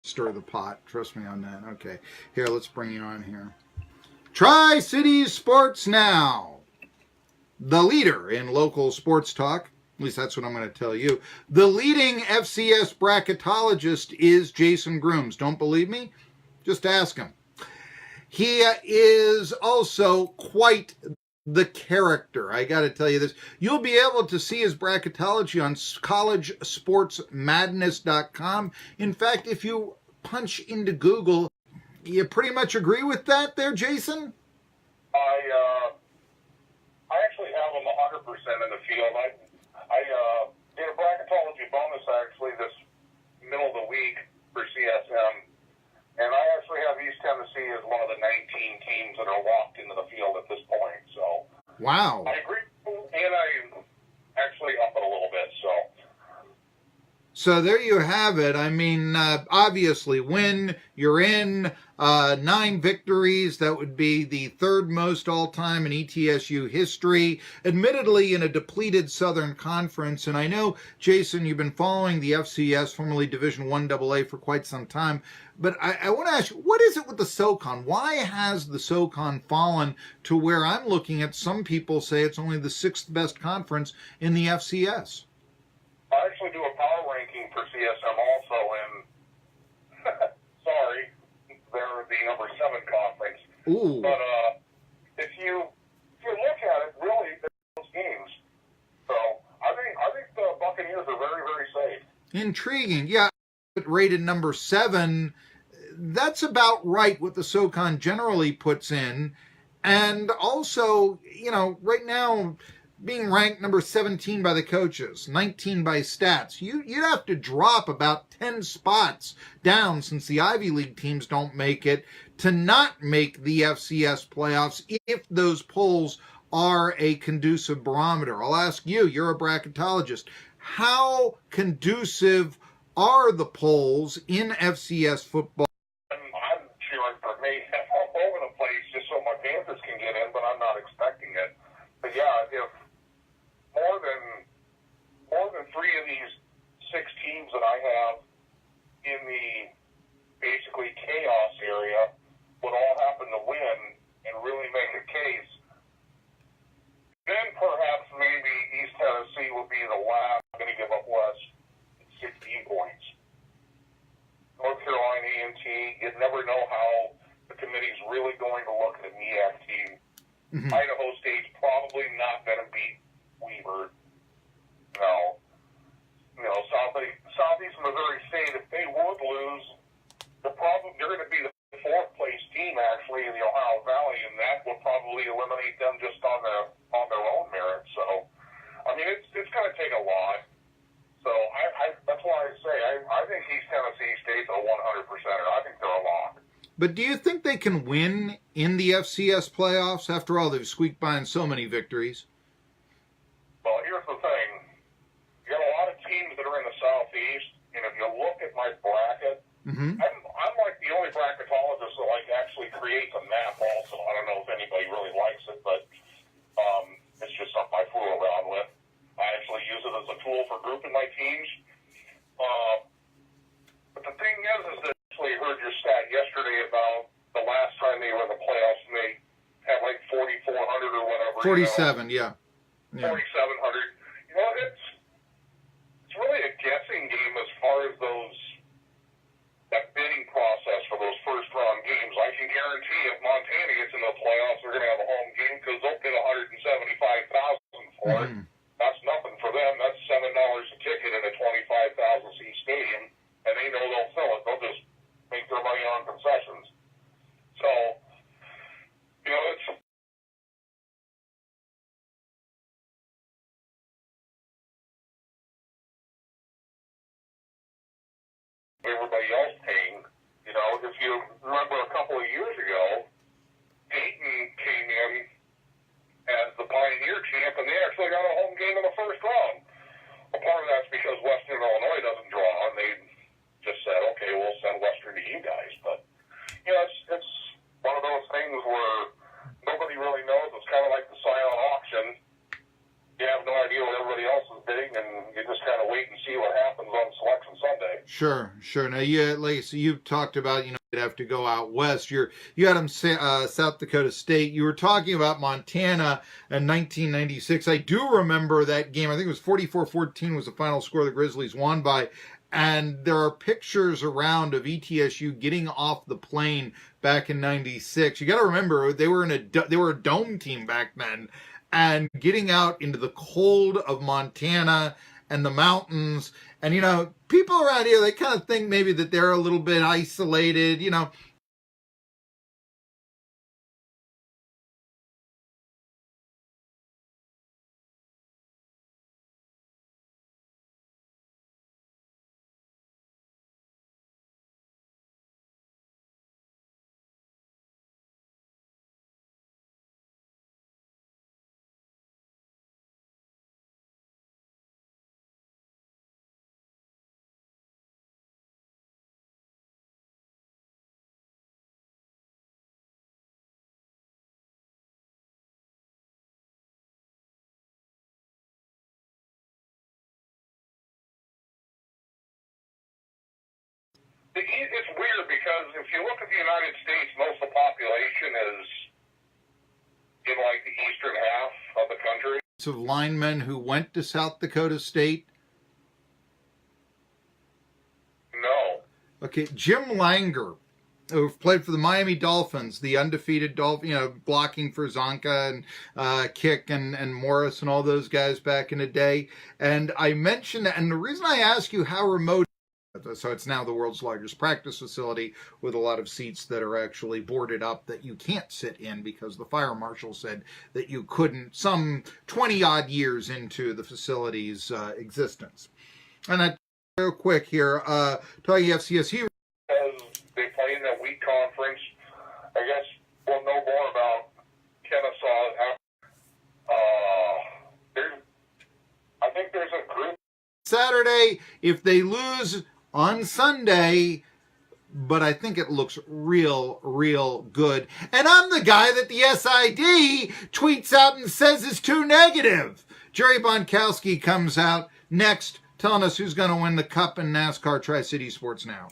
Stir the pot. Trust me on that. Okay. Here, let's bring you on here. Tri-Cities Sports Now. The leader in local sports talk. At least that's what I'm going to tell you. The leading FCS bracketologist is Jason Groomes. Don't believe me? Just ask him. He is also quite the character. I got to tell you this. You'll be able to see his bracketology on collegesportsmadness.com. In fact, if you punch into Google, you pretty much agree with that there, Jason? I actually have them 100% in the field. I did a bracketology bonus actually this middle of the week for CSM, and I actually have East Tennessee as one of the 19 teams that are locked into the field at this point. So wow, I agree, and I actually up it a little bit. So there you have it. I mean, obviously, when you're in 9 victories, that would be the third most all-time in ETSU history, admittedly in a depleted Southern Conference. And I know, Jason, you've been following the FCS, formerly Division I AA, for quite some time. But I want to ask you, what is it with the SoCon? Why has the SoCon fallen to where I'm looking at some people say it's only the 6th best conference in the FCS? I actually do a power ranking for CSM also, and sorry, they're the number 7 conference. Ooh. But if you look at it, really, they're those games. So I think the Buccaneers are very, very safe. Intriguing. Yeah, rated number 7. That's about right what the SoCon generally puts in. And also, you know, right now, being ranked number 17 by the coaches, 19 by stats, you'd have to drop about 10 spots down, since the Ivy League teams don't make it, to not make the FCS playoffs if those polls are a conducive barometer. I'll ask you, you're a bracketologist. How conducive are the polls in FCS football? I'm cheering for me all over the place just so my Panthers can get in, but I'm not expecting it. But yeah, if more than 3 of these 6 teams that I have in the basically chaos area would all happen to win and really make a case, then perhaps maybe East Tennessee would be the last going to give up less than 16 points. North Carolina A&T, you'd never know how the committee's really going to look at an EAC team. Mm-hmm. Idaho State's probably not going to beat Weaver. No. You know, Southeast Missouri State, if they would lose, they're going to be the 4th place team actually in the Ohio Valley, and that would probably eliminate them just on their own merit. So, I mean, it's going to take a lot. So that's why I say I think East Tennessee State's a 100%er. I think they're a lock. But do you think they can win in the FCS playoffs? After all, they've squeaked by in so many victories. Well, here's the thing. You got a lot of teams that are in the Southeast, and if you look at my bracket, mm-hmm. I'm like the only bracketologist that actually creates a map also. I don't know if anybody really likes it, but it's just something I fool around with. I actually use it as a tool for grouping my teams. But the thing is that I actually heard your stat yesterday about the last time they were in the playoffs, and they had like 4,400 or whatever. 47, you know? Yeah. 4,700. You know, it's really a guessing game as far as that bidding process for those first round games. I can guarantee if Montana gets in the playoffs, they're going to have a home game because they'll bid $175,000 for it. That's nothing for them. That's $7 a ticket in a 25,000 seat stadium, and they know they'll fill it. They'll just make their money on concessions. So, you know, it's everybody else paying. You know, if you remember a couple of years ago, Dayton came in as the Pioneer champ, and they actually got a home game in the first round. A part of that's because Western Illinois doesn't draw, and they just said, okay, we'll send Western to you guys. But, you know, it's one of those things where nobody really knows. It's kind of like the silent auction. You have no idea what everybody else is bidding, and you just kind of wait and see what happens on Selection Sunday. Sure, sure. Now, so you talked about, you'd have to go out west. You had them South Dakota State. You were talking about Montana in 1996. I do remember that game. I think it was 44-14 was the final score the Grizzlies won by. And there are pictures around of ETSU getting off the plane back in '96. You got to remember they were a dome team back then, and getting out into the cold of Montana and the mountains. And, people around here, they kind of think maybe that they're a little bit isolated, It's weird because if you look at the United States, most of the population is in like the eastern half of the country. of linemen who went to South Dakota State. No. Okay, Jim Langer, who played for the Miami Dolphins, the undefeated Dolphin, blocking for Zonka and Kick and Morris and all those guys back in the day. And I mentioned that, and the reason I ask you how remote, so it's now the world's largest practice facility with a lot of seats that are actually boarded up that you can't sit in because the fire marshal said that you couldn't some 20-odd years into the facility's existence. And I real quick here, talking FCS. As they play in that week conference, I guess we'll know more about Kennesaw. I think there's a group Saturday if they lose on Sunday, but I think it looks real good. And I'm the guy that the SID tweets out and says is too negative. Jerry Bonkowski comes out next telling us who's going to win the Cup in NASCAR Tri-City Sports Now.